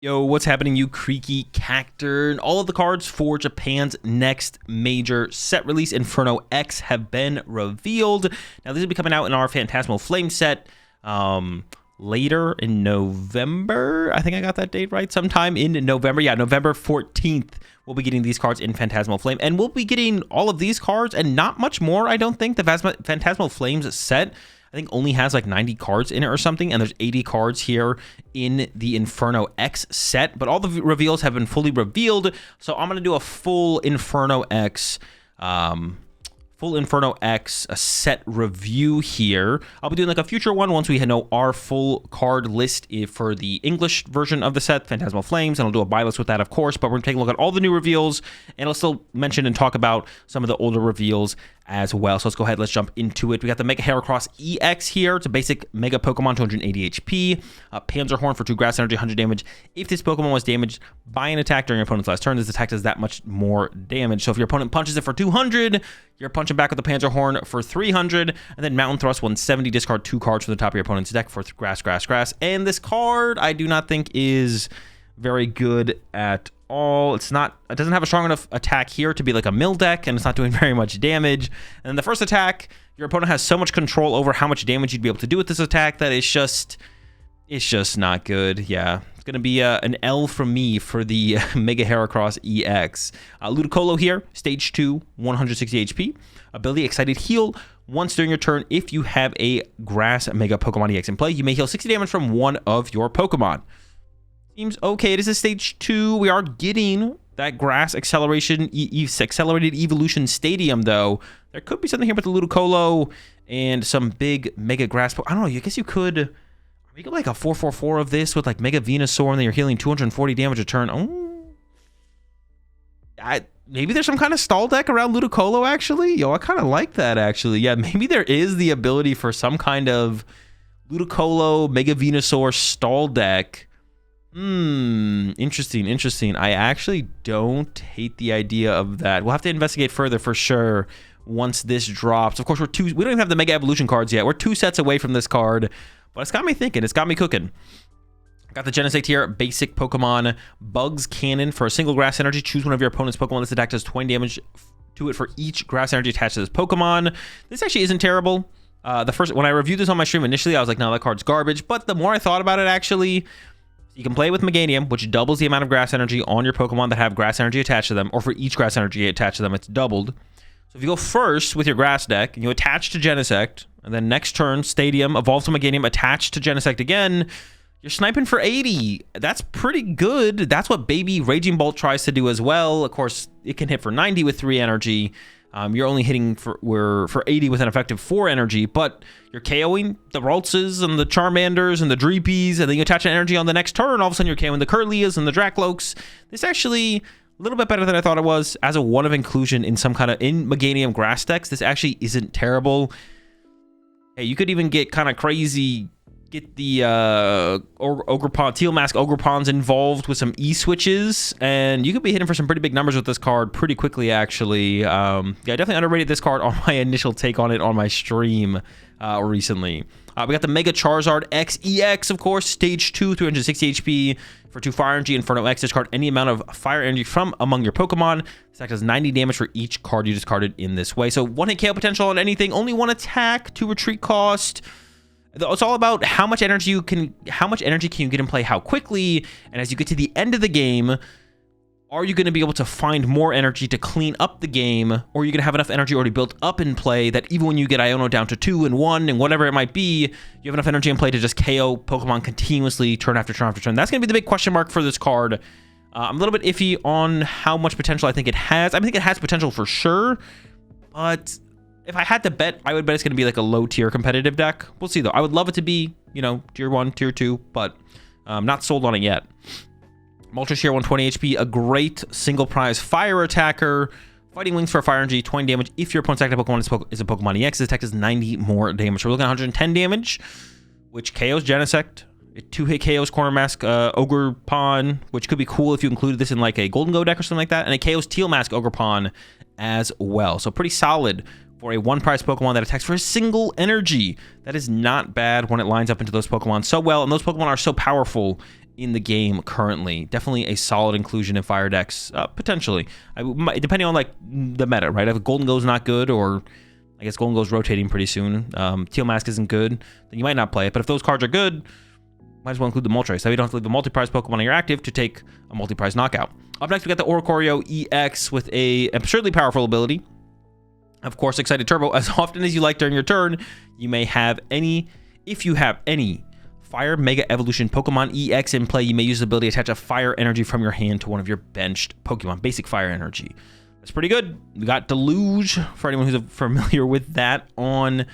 Yo, what's happening, you creaky cactor? And all of the cards for Japan's next major set release, Inferno X, have been revealed. Now, these will be coming out in our Phantasmal Flame set later in November. I think I got that date right. Sometime in November. Yeah, November 14th. We'll be getting these cards in Phantasmal Flame. And we'll be getting all of these cards and not much more, I don't think. The Phantasmal Flames set, I think, only has like 90 cards in it or something, and there's 80 cards here in the Inferno X set, but all the reveals have been fully revealed, so I'm going to do a full Inferno X set review here. I'll be doing like a future one once we know our full card list for the English version of the set, Phantasmal Flames, and I'll do a buy list with that, of course, but we're going to take a look at all the new reveals, and I'll still mention and talk about some of the older reveals as well. So let's go ahead, let's jump into it. We got the Mega Heracross EX here. It's a basic Mega Pokemon, 280 HP. Panzerhorn for 2 grass energy, 100 damage. If this Pokemon was damaged by an attack during your opponent's last turn, this attack does that much more damage. So if your opponent punches it for 200, you're punching back with the Panzerhorn for 300, and then Mountain Thrust 170, discard 2 cards from the top of your opponent's deck for grass. And this card, I do not think is very good at all. It doesn't have a strong enough attack here to be like a mill deck, and it's not doing very much damage. And then the first attack, your opponent has so much control over how much damage you'd be able to do with this attack that it's just not good. Yeah, it's gonna be an L from me for the Mega Heracross EX. Ludicolo here, stage 2, 160 HP. Ability Excited Heal. Once during your turn, if you have a grass Mega Pokemon EX in play, you may heal 60 damage from one of your Pokemon. Seems okay. It is a stage 2. We are getting that grass acceleration, accelerated evolution stadium, though. There could be something here with the Ludicolo and some big mega grass. I don't know. I guess you could make like a 4/4/4 of this with like Mega Venusaur, and then you're healing 240 damage a turn. Oh, maybe there's some kind of stall deck around Ludicolo, actually. Yo, I kind of like that, actually. Yeah, maybe there is the ability for some kind of Ludicolo, Mega Venusaur stall deck. Interesting. I actually don't hate the idea of that. We'll have to investigate further for sure once this drops. Of course, we don't even have the Mega Evolution cards yet. We're 2 sets away from this card, but it's got me thinking. It's got me cooking. Got the Genesect here, basic Pokemon Bugs Cannon for a single grass energy. Choose one of your opponent's Pokemon. This attack does 20 damage to it for each grass energy attached to this Pokemon. This actually isn't terrible. When I reviewed this on my stream initially, I was like, no, that card's garbage. But the more I thought about it, actually, you can play with Meganium, which doubles the amount of grass energy on your Pokemon that have grass energy attached to them, or for each grass energy attached to them, it's doubled. So if you go first with your grass deck, and you attach to Genesect, and then next turn, Stadium, evolve to Meganium, attach to Genesect again, you're sniping for 80. That's pretty good. That's what Baby Raging Bolt tries to do as well. Of course, it can hit for 90 with 3 energy. You're only hitting for 80 with an effective 4 energy, but you're KOing the Raltses and the Charmanders and the Dreepies, and then you attach an energy on the next turn. All of a sudden, you're KOing the Curlias and the Dracloaks. This actually a little bit better than I thought it was. As a 1 of inclusion in some kind of Meganium grass decks, this actually isn't terrible. Hey, you could even get kind of crazy. Get the Ogerpon, Teal Mask Ogerpons involved with some E-switches, and you could be hitting for some pretty big numbers with this card pretty quickly, actually. Yeah, I definitely underrated this card on my initial take on it on my stream recently. We got the Mega Charizard X EX, of course, stage 2, 360 HP for 2 fire energy. Inferno X, discard any amount of fire energy from among your Pokemon. This attack does 90 damage for each card you discarded in this way. So 1 hit KO potential on anything, only 1 attack, 2 retreat cost. It's all about how much energy can you get in play, how quickly, and as you get to the end of the game, are you going to be able to find more energy to clean up the game, or are you going to have enough energy already built up in play that even when you get Iono down to 2 and 1 and whatever it might be, you have enough energy in play to just KO Pokemon continuously turn after turn after turn. That's going to be the big question mark for this card. I'm a little bit iffy on how much potential I think it has. I think it has potential for sure, but if I had to bet, I would bet it's going to be like a low-tier competitive deck. We'll see, though. I would love it to be, tier 1, tier 2, but I'm not sold on it yet. Moltres here, 120 HP, a great single prize fire attacker. Fighting Wings for fire energy, 20 damage. If your opponent's active Pokemon is a Pokemon EX, this attack does 90 more damage. So we're looking at 110 damage, which KOs Genesect. It 2-hit KOs Corner Mask Ogerpon, which could be cool if you included this in like a Golden Go deck or something like that. And it KOs Teal Mask Ogerpon as well. So pretty solid for a 1-prize Pokemon that attacks for a single energy. That is not bad when it lines up into those Pokemon so well, and those Pokemon are so powerful in the game currently. Definitely a solid inclusion in fire decks, potentially. Depending on like the meta, right? If Golden Glow's not good, or I guess Golden Glow's rotating pretty soon. Teal Mask isn't good, then you might not play it. But if those cards are good, might as well include the Moltres. So you don't have to leave a multi-prize Pokemon on your active to take a multi-prize knockout. Up next, we got the Oricorio EX with a absurdly powerful ability. Of course, Excited Turbo. As often as you like during your turn, you may have any, if you have any Fire Mega Evolution Pokemon EX in play, you may use the ability to attach a fire energy from your hand to one of your benched Pokemon. Basic fire energy. That's pretty good. We got Deluge, for anyone who's familiar with that, on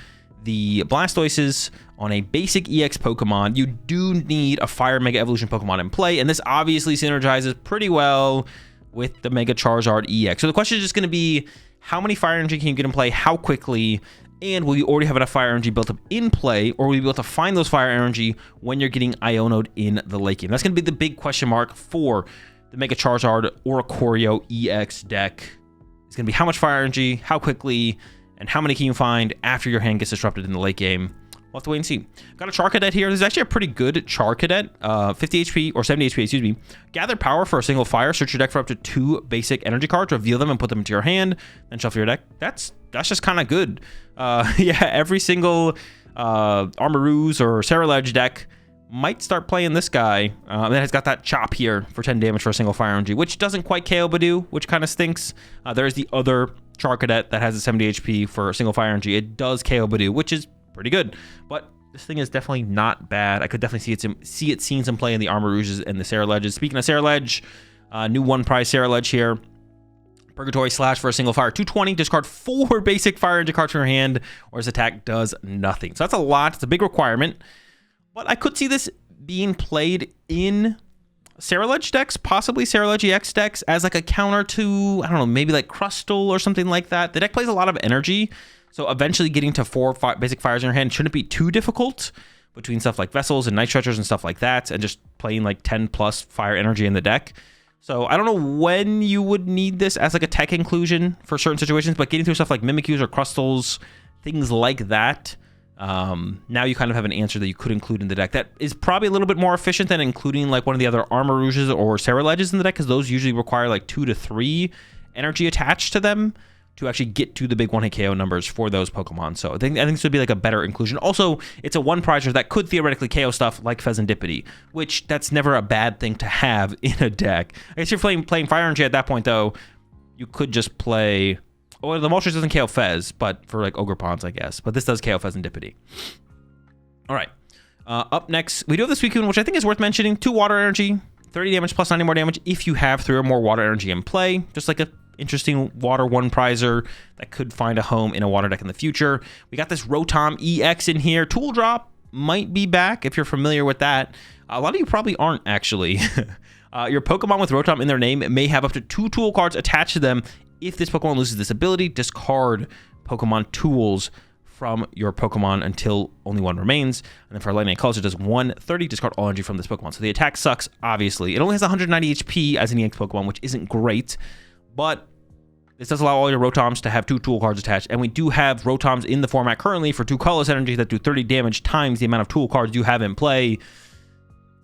the Blastoises. On a basic EX Pokemon, you do need a Fire Mega Evolution Pokemon in play, and this obviously synergizes pretty well with the Mega Charizard EX. So the question is just going to be, how many fire energy can you get in play, how quickly, and will you already have enough fire energy built up in play, or will you be able to find those fire energy when you're getting Iono'd in the late game? That's going to be the big question mark for the Mega Charizard Oricorio EX deck. It's going to be how much fire energy, how quickly, and how many can you find after your hand gets disrupted in the late game. We'll have to wait and see. Got a Charcadet here. This is actually a pretty good Charcadet. 50 HP, or 70 HP, excuse me. Gather power for a single fire. Search your deck for up to 2 basic energy cards. Reveal them and put them into your hand. Then shuffle your deck. That's just kind of good. Yeah, every single Armarouge or Cerulege deck might start playing this guy. And then it's got that chop here for 10 damage for a single fire energy, which doesn't quite KO Badoo, which kind of stinks. There is the other Charcadet that has a 70 HP for a single fire energy. It does KO Badoo, which is pretty good, but this thing is definitely not bad. I could definitely see it seeing some play in the Armarouges and the Ceruleges. Speaking of Cerulege, new 1-prize Cerulege here. Purgatory Slash for a single fire. 220, discard 4 basic fire energy cards from your hand, or his attack does nothing. So that's a lot. It's a big requirement, but I could see this being played in Cerulege decks, possibly Cerulege EX decks, as like a counter to, I don't know, maybe like Crustle or something like that. The deck plays a lot of energy, so eventually getting to 4 basic fires in your hand shouldn't be too difficult between stuff like Vessels and Night Stretchers and stuff like that, and just playing like 10 plus fire energy in the deck. So I don't know when you would need this as like a tech inclusion for certain situations, but getting through stuff like Mimikyus or Crustles, things like that, now you kind of have an answer that you could include in the deck. That is probably a little bit more efficient than including like one of the other Armarouges or Ceruleges in the deck, because those usually require like 2 to 3 energy attached to them to actually get to the big 1-hit KO numbers for those Pokemon. So I think this would be like a better inclusion. Also, it's a 1-prizer that could theoretically KO stuff like Pheasantipity, which that's never a bad thing to have in a deck. I guess you're playing Fire Energy at that point, though. You could just play... Well, the Moltres doesn't KO Fez, but for like Ogerpons, I guess. But this does KO Pheasantipity. All right. Up next, we do have the Suicune, which I think is worth mentioning. 2 water energy, 30 damage plus 90 more damage if you have 3 or more water energy in play. Just like a interesting water 1-prizer that could find a home in a water deck in the future. We got this Rotom EX in here. Tool Drop might be back if you're familiar with that. A lot of you probably aren't, actually. Your Pokemon with Rotom in their name may have up to 2 tool cards attached to them. If this Pokemon loses this ability, discard Pokemon tools from your Pokemon until only 1 remains. And then for Lightning Calls, it does 130, discard all energy from this Pokemon. So the attack sucks, obviously. It only has 190 HP as an EX Pokemon, which isn't great, but this does allow all your Rotoms to have 2 tool cards attached, and we do have Rotoms in the format currently for 2 colorless energy that do 30 damage times the amount of tool cards you have in play.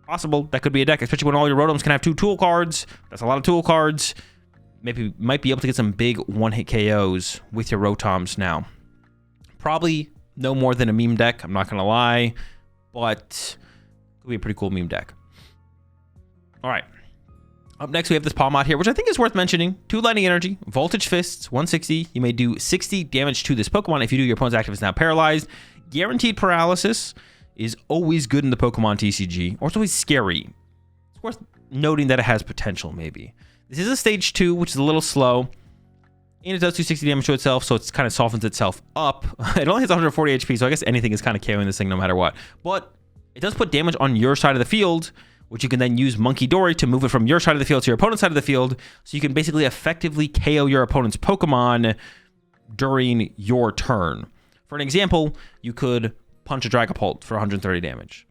Possible that could be a deck, especially when all your Rotoms can have 2 tool cards. That's a lot of tool cards. Maybe might be able to get some big 1-hit KOs with your Rotoms now. Probably no more than a meme deck, I'm not going to lie, but it could be a pretty cool meme deck. All right. Up next, we have this Palmot here, which I think is worth mentioning. 2 lightning energy, Voltage Fists, 160. You may do 60 damage to this Pokemon. If you do, your opponent's active is now paralyzed. Guaranteed paralysis is always good in the Pokemon TCG, or it's always scary. It's worth noting that it has potential, maybe. This is a stage 2, which is a little slow, and it does do 60 damage to itself, so it kind of softens itself up. It only has 140 HP, so I guess anything is kind of KOing this thing no matter what. But it does put damage on your side of the field, which you can then use Munkidori to move it from your side of the field to your opponent's side of the field, so you can basically effectively KO your opponent's Pokemon during your turn. For an example, you could punch a Dragapult for 130 damage,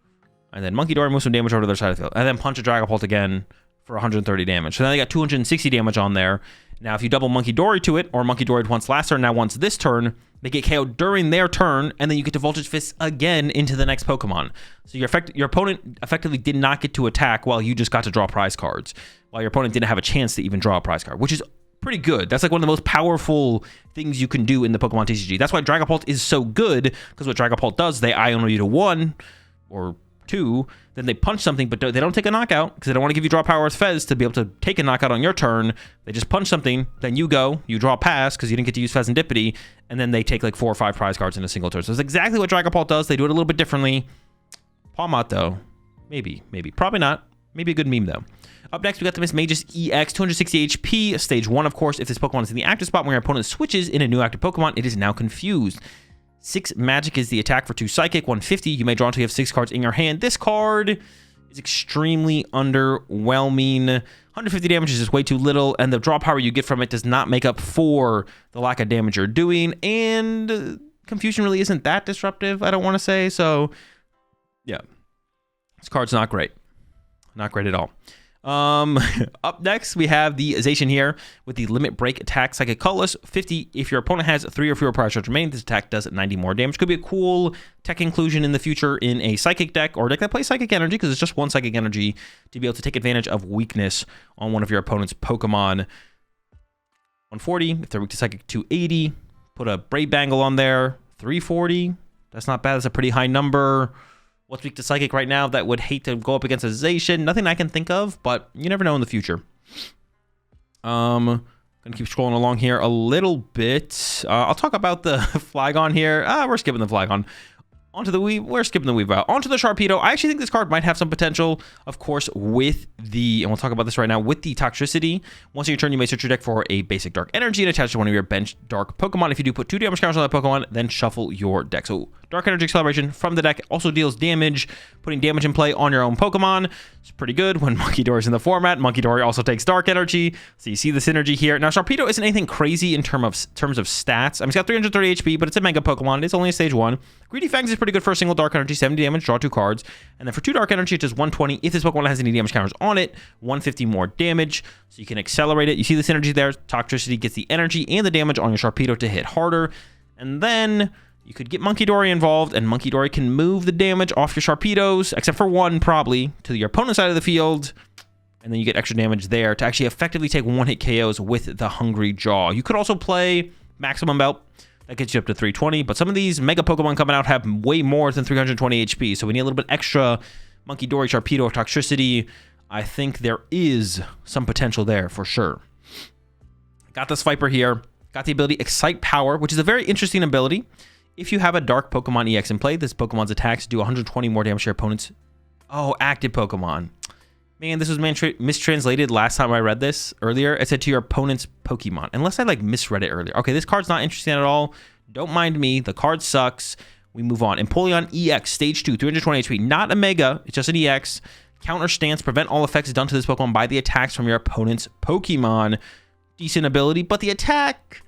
and then Munkidori moves some damage over to their side of the field, and then punch a Dragapult again for 130 damage. So now they got 260 damage on there. Now, if you double Munkidori to it, or Munkidori once last turn, now once this turn they get KO'd during their turn, and then you get to Voltage Fist again into the next Pokemon. So your opponent effectively did not get to attack while you just got to draw prize cards, while your opponent didn't have a chance to even draw a prize card, which is pretty good. That's like one of the most powerful things you can do in the Pokemon TCG. That's why Dragapult is so good, because what Dragapult does, they Iono you to 1 or 2, then they punch something, but they don't take a knockout because they don't want to give you draw power with Fez to be able to take a knockout on your turn. They just punch something, then you draw pass because you didn't get to use Fez and Dippity, and then they take like 4 or 5 prize cards in a single turn. So it's exactly what Dragapult does. They do it a little bit differently. Palmot though, maybe, probably not. Maybe a good meme though. Up next, we got the Miss Magus EX, 260 HP, stage 1, of course. If this Pokemon is in the active spot when your opponent switches in a new active Pokemon, it is now confused. 6 magic is the attack for 2 psychic, 150. You may draw until you have 6 cards in your hand. This card is extremely underwhelming. 150 damage is just way too little, and the draw power you get from it does not make up for the lack of damage you're doing, and confusion really isn't that disruptive, I don't want to say. So, yeah, this card's not great. Not great at all. Up next, we have the Zacian here with the Limit Break attack, Psychic Colorless, 50. If your opponent has 3 or fewer prize cards remaining, this attack does 90 more damage. Could be a cool tech inclusion in the future in a Psychic deck or a deck that plays Psychic Energy, because it's just 1 Psychic Energy to be able to take advantage of weakness on one of your opponent's Pokemon. 140, if they're weak to Psychic, 280. Put a Brave Bangle on there, 340. That's not bad. That's a pretty high number. What's weak to Psychic right now that would hate to go up against a Zacian? Nothing I can think of, but you never know in the future. Gonna keep scrolling along here a little bit. I'll talk about the Flygon here. We're skipping the Flygon. We're skipping the Weavile. Onto the Sharpedo. I actually think this card might have some potential, of course, with the, and we'll talk about this right now, with the Toxicity. Once in your turn, you may search your deck for a basic Dark Energy and attach to one of your bench Dark Pokemon. If you do, put 2 damage counters on that Pokemon, then shuffle your deck. So Dark Energy Acceleration from the deck also deals damage, putting damage in play on your own Pokemon. It's pretty good when Munkidori is in the format. Munkidori also takes Dark Energy, so you see the synergy here. Now, Sharpedo isn't anything crazy in terms of stats. I mean, it's got 330 HP, but it's a Mega Pokemon. It's only a Stage 1. Greedy Fangs is pretty good for a single Dark Energy, 70 damage, draw 2 cards. And then for 2 Dark Energy, it does 120. If this Pokemon has any damage counters on it, 150 more damage. So you can accelerate it. You see the synergy there. Toxicity gets the energy and the damage on your Sharpedo to hit harder. And then you could get Munkidori involved, and Munkidori can move the damage off your Sharpedos, except for 1 probably, to your opponent's side of the field. And then you get extra damage there to actually effectively take 1-hit KOs with the Hungry Jaw. You could also play Maximum Belt. That gets you up to 320, but some of these Mega Pokemon coming out have way more than 320 HP, so we need a little bit extra Munkidori, Sharpedo, Toxicity. I think there is some potential there for sure. Got this Viper here. Got the ability Excite Power, which is a very interesting ability. If you have a Dark Pokemon EX in play, this Pokemon's attacks do 120 more damage to your opponent's active Pokemon. Man, this was mistranslated last time I read this earlier. It said to your opponent's Pokemon. Unless I misread it earlier. Okay, this card's not interesting at all. Don't mind me. The card sucks. We move on. Empoleon EX, Stage 2, 320 HP. Not a Mega. It's just an EX. Counter Stance. Prevent all effects done to this Pokemon by the attacks from your opponent's Pokemon. Decent ability, but the attack,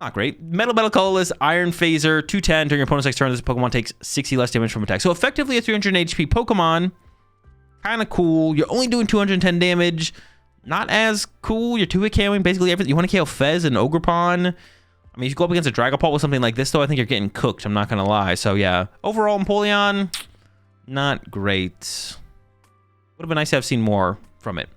not great. Metal Colorless, Iron Phaser, 210. During your opponent's next turn, this Pokemon takes 60 less damage from attack. So effectively a 300 HP Pokemon. Kind of cool. You're only doing 210 damage. Not as cool. You're 2-hit KOing basically everything. You want to KO Fez and Ogerpon. I mean, if you go up against a Dragapult with something like this, though, I think you're getting cooked. I'm not going to lie. So, yeah. Overall, Empoleon, not great. Would have been nice to have seen more from it.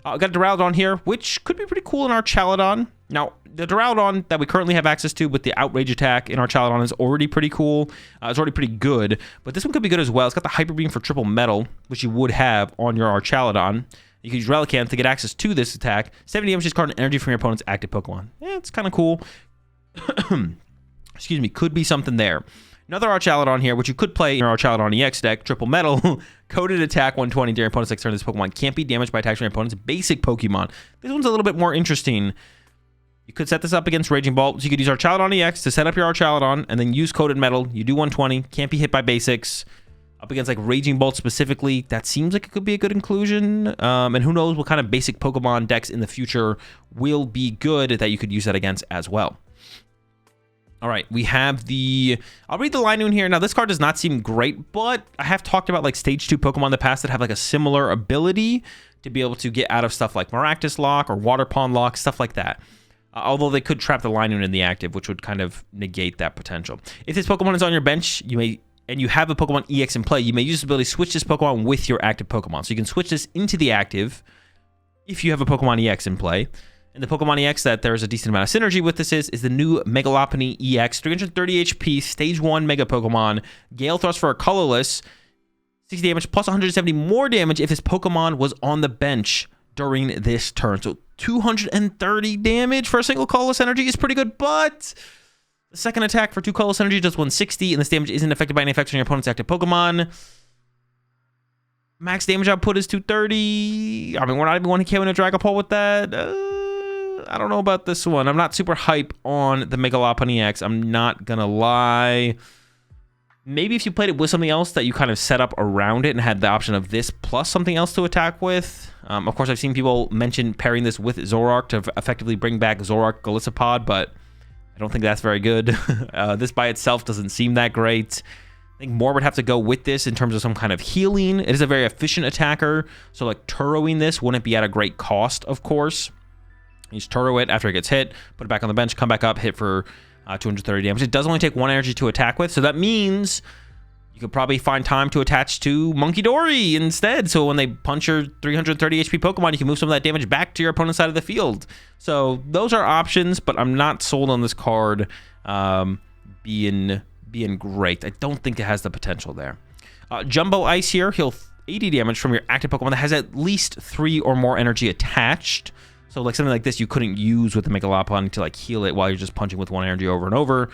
Got a Duraludon here, which could be pretty cool in our Chaladon. Now, the Duraludon that we currently have access to with the Outrage attack in our Chaladon is already pretty cool. It's already pretty good, but this one could be good as well. It's got the Hyper Beam for triple metal, which you would have on your Archaladon. You can use Relicanth to get access to this attack. 70 damage is card and energy from your opponent's active Pokemon. Yeah, it's kind of cool. Excuse me, could be something there. Another Archaladon here, which you could play in your Archaladon EX deck, triple metal, coded attack 120 during your opponent's next turn. This Pokemon can't be damaged by attacks from your opponent's basic Pokemon. This one's a little bit more interesting. You could set this up against Raging Bolt. So you could use Archaladon EX to set up your Archaladon and then use Coated Metal. You do 120, can't be hit by basics. Up against Raging Bolt specifically, that seems like it could be a good inclusion. And who knows what kind of basic Pokemon decks in the future will be good that you could use that against as well. All right, we have I'll read the Linoon here. Now, this card does not seem great, but I have talked about Stage 2 Pokemon in the past that have a similar ability to be able to get out of stuff like Maractus Lock or Water Pond Lock, stuff like that. Although they could trap the Linoon in the active, which would kind of negate that potential. If this Pokemon is on your bench, and you have a Pokemon EX in play, you may use this ability to switch this Pokemon with your active Pokemon. So you can switch this into the active if you have a Pokemon EX in play. And the Pokemon EX that there's a decent amount of synergy with this is the new Megalopony EX, 330 HP, Stage 1 Mega Pokemon, Gale Thrust for a colorless, 60 damage plus 170 more damage if this Pokemon was on the bench during this turn. So 230 damage for a single colorless energy is pretty good, but the second attack for 2 colorless energy does 160, and this damage isn't affected by any effects on your opponent's active Pokemon. Max damage output is 230. I mean, we're not even going to KO in a Dragapult with that. I don't know about this one. I'm not super hype on the Megalopony X. I'm not gonna lie. Maybe if you played it with something else that you kind of set up around it and had the option of this plus something else to attack with. Of course, I've seen people mention pairing this with Zoroark to effectively bring back Zoroark Golisopod, but I don't think that's very good. This by itself doesn't seem that great. I think more would have to go with this in terms of some kind of healing. It is a very efficient attacker, so like Turoing this wouldn't be at a great cost, of course. You just Turo it after it gets hit, put it back on the bench, come back up, hit for 230 damage. It does only take 1 energy to attack with, so that means you could probably find time to attach to Munkidori instead. So when they punch your 330 HP Pokemon, you can move some of that damage back to your opponent's side of the field. So those are options, but I'm not sold on this card being great. I don't think it has the potential there. Jumbo Ice here, heal 80 damage from your active Pokemon that has at least 3 or more energy attached. So like something like this you couldn't use with the Megalopon to like heal it while you're just punching with 1 energy over and over.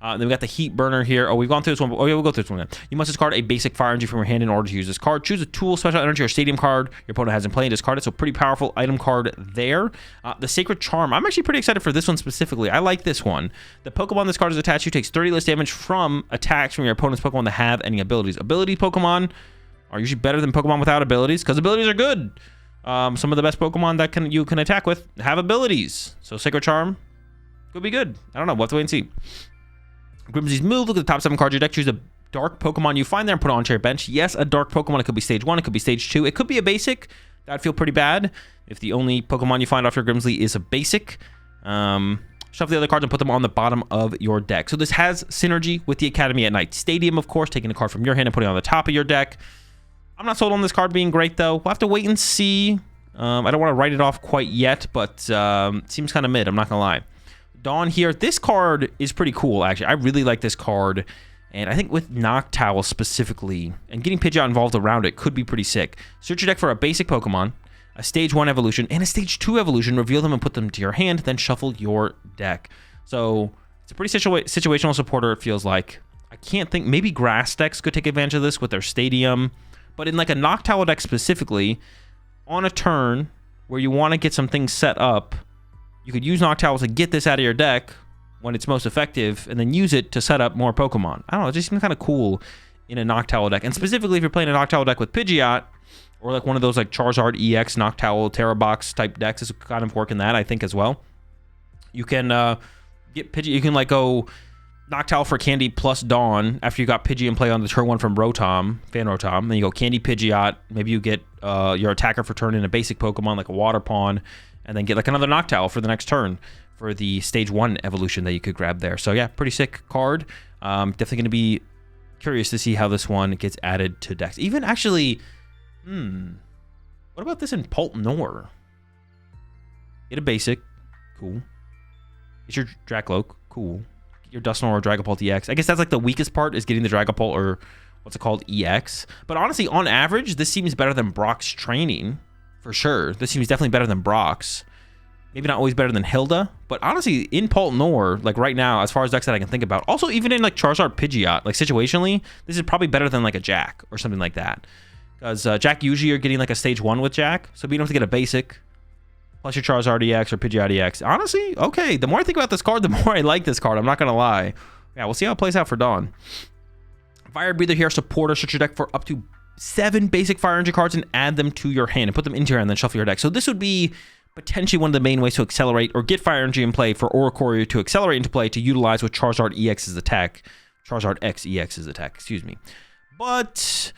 Then we got the Heat Burner here. Oh, we've gone through this one. Oh, yeah, we'll go through this one then. You must discard a basic fire energy from your hand in order to use this card. Choose a tool, special energy, or stadium card your opponent has in play and discard it. So pretty powerful item card there. The Sacred Charm. I'm actually pretty excited for this one specifically. I like this one. The Pokemon this card is attached to takes 30 less damage from attacks from your opponent's Pokemon that have any abilities. Ability Pokemon are usually better than Pokemon without abilities because abilities are good. Some of the best Pokemon that you can attack with have abilities. So Sacred Charm could be good. I don't know. We'll have to wait and see. Grimsey's move. Look at the top 7 cards of your deck. Choose a dark Pokemon you find there and put it onto your bench. Yes, a dark Pokemon. It could be Stage 1. It could be Stage 2. It could be a basic. That'd feel pretty bad if the only Pokemon you find off your Grimsley is a basic. Shuffle the other cards and put them on the bottom of your deck. So this has synergy with the Academy at Night Stadium, of course, taking a card from your hand and putting it on the top of your deck. I'm not sold on this card being great, though. We'll have to wait and see. I don't want to write it off quite yet, but seems kind of mid. I'm not going to lie. Dawn here. This card is pretty cool, actually. I really like this card. And I think with Noctowl specifically, and getting Pidgeot involved around it could be pretty sick. Search your deck for a basic Pokemon, a Stage 1 evolution, and a Stage 2 evolution. Reveal them and put them to your hand, then shuffle your deck. So it's a pretty situational supporter, it feels like. I can't think... Maybe Grass decks could take advantage of this with their Stadium. But in like a Noctowl deck specifically, on a turn where you want to get some things set up, you could use Noctowl to get this out of your deck when it's most effective, and then use it to set up more Pokemon. I don't know, it just seems kind of cool in a Noctowl deck. And specifically if you're playing a Noctowl deck with Pidgeot, or like one of those like Charizard EX, Noctowl, Terra Box type decks, this would kind of work in that, I think, as well. You can get Pidgeot, you can like go Noctowl for Candy plus Dawn after you got Pidgey in play on the turn 1 from Rotom, Fan Rotom. Then you go Candy Pidgeot. Maybe you get your attacker for turn in a basic Pokemon like a Water Pawn, and then get like another Noctowl for the next turn for the Stage 1 evolution that you could grab there. So yeah, pretty sick card. Definitely going to be curious to see how this one gets added to decks. Even actually, what about this in Poltnor? Get a basic, cool. Get your Dracloak, cool. Your Dusknoir or Dragapult EX. I guess that's like the weakest part, is getting the Dragapult, or what's it called, EX. But honestly, on average, this seems better than Brock's training, for sure. This seems definitely better than Brock's. Maybe not always better than Hilda, but honestly, in Poltnor, like right now, as far as decks that I can think about, also even in like Charizard Pidgeot, like situationally, this is probably better than like a Jack or something like that. Because Jack, usually you're getting like a Stage 1 with Jack, so being able to get a basic plus your Charizard EX or Pidgeot EX. Honestly, okay, the more I think about this card, the more I like this card. I'm not going to lie. Yeah, we'll see how it plays out for Dawn. Fire Breather here, supporter. Search your deck for up to 7 basic Fire Energy cards and add them to your hand and put them into your hand and then shuffle your deck. So this would be potentially one of the main ways to accelerate or get Fire Energy in play for Oricorio to accelerate into play to utilize with Charizard EX's attack. Charizard X EX's attack, excuse me. But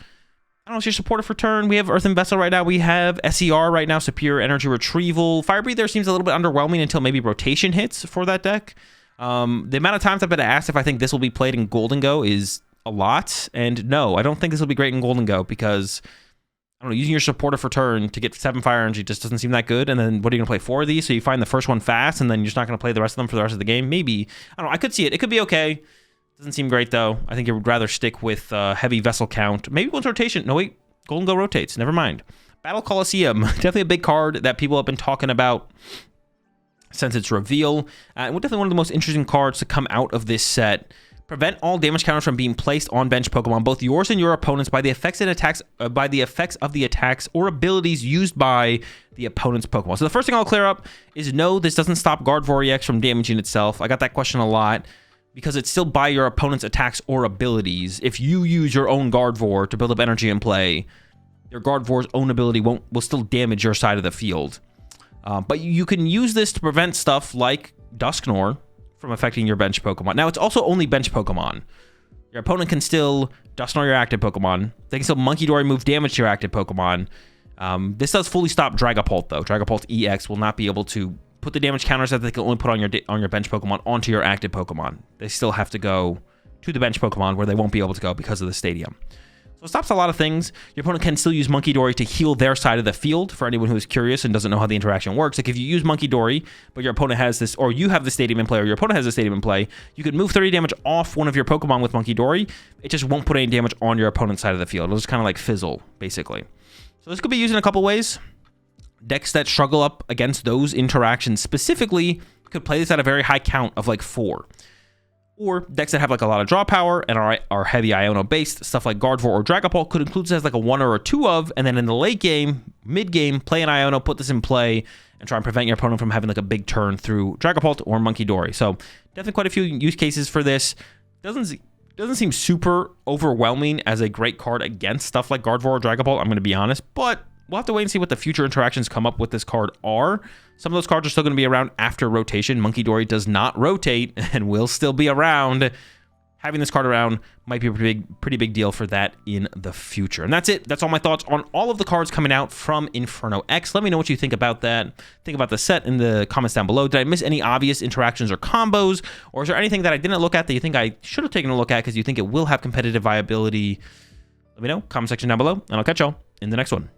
I don't know, it's your supporter for turn. We have Earthen Vessel right now. We have SER right now, Superior Energy Retrieval. Fire Breather seems a little bit underwhelming until maybe rotation hits for that deck. The amount of times I've been asked if I think this will be played in Golden Go is a lot. And no, I don't think this will be great in Golden Go because, I don't know, using your supporter for turn to get 7 fire energy just doesn't seem that good. And then what are you going to play 4 of these? So you find the first one fast and then you're just not going to play the rest of them for the rest of the game? Maybe. I don't know. I could see it. It could be okay. Doesn't seem great though. I think you would rather stick with heavy vessel count. Maybe once rotation. No, wait. Golden Go rotates. Never mind. Battle Coliseum. Definitely a big card that people have been talking about since its reveal. And definitely one of the most interesting cards to come out of this set. Prevent all damage counters from being placed on bench Pokemon, both yours and your opponents, by the effects and attacks, by the effects of the attacks or abilities used by the opponent's Pokemon. So the first thing I'll clear up is no, this doesn't stop Gardevoir EX from damaging itself. I got that question a lot because it's still by your opponent's attacks or abilities. If you use your own Gardevoir to build up energy in play, your Gardevoir's own ability will still damage your side of the field. But you can use this to prevent stuff like Dusknoir from affecting your bench Pokemon. Now, it's also only bench Pokemon. Your opponent can still Dusknoir your active Pokemon. They can still Munkidori move damage to your active Pokemon. This does fully stop Dragapult, though. Dragapult EX will not be able to put the damage counters that they can only put on your bench Pokemon onto your active Pokemon. They still have to go to the bench Pokemon where they won't be able to go because of the stadium. So it stops a lot of things. Your opponent can still use Munkidori to heal their side of the field, for anyone who is curious and doesn't know how the interaction works. Like if you use Munkidori, but your opponent has this, or you have the stadium in play, or your opponent has the stadium in play, you could move 30 damage off one of your Pokemon with Munkidori. It just won't put any damage on your opponent's side of the field. It'll just kind of like fizzle, basically. So this could be used in a couple ways. Decks that struggle up against those interactions specifically could play this at a very high count of like 4. Or decks that have like a lot of draw power and are heavy Iono based, stuff like Gardevoir or Dragapult could include this as like a 1 or a 2 of, and then in the late game, mid game, play an Iono, put this in play, and try and prevent your opponent from having like a big turn through Dragapult or Munkidori. So definitely quite a few use cases for this. Doesn't seem super overwhelming as a great card against stuff like Gardevoir or Dragapult, I'm going to be honest, but we'll have to wait and see what the future interactions come up with this card are. Some of those cards are still going to be around after rotation. Munkidori does not rotate and will still be around. Having this card around might be a pretty big deal for that in the future. And that's it. That's all my thoughts on all of the cards coming out from Inferno X. Let me know what you think about that. Think about the set in the comments down below. Did I miss any obvious interactions or combos? Or is there anything that I didn't look at that you think I should have taken a look at because you think it will have competitive viability? Let me know. Comment section down below, and I'll catch y'all in the next one.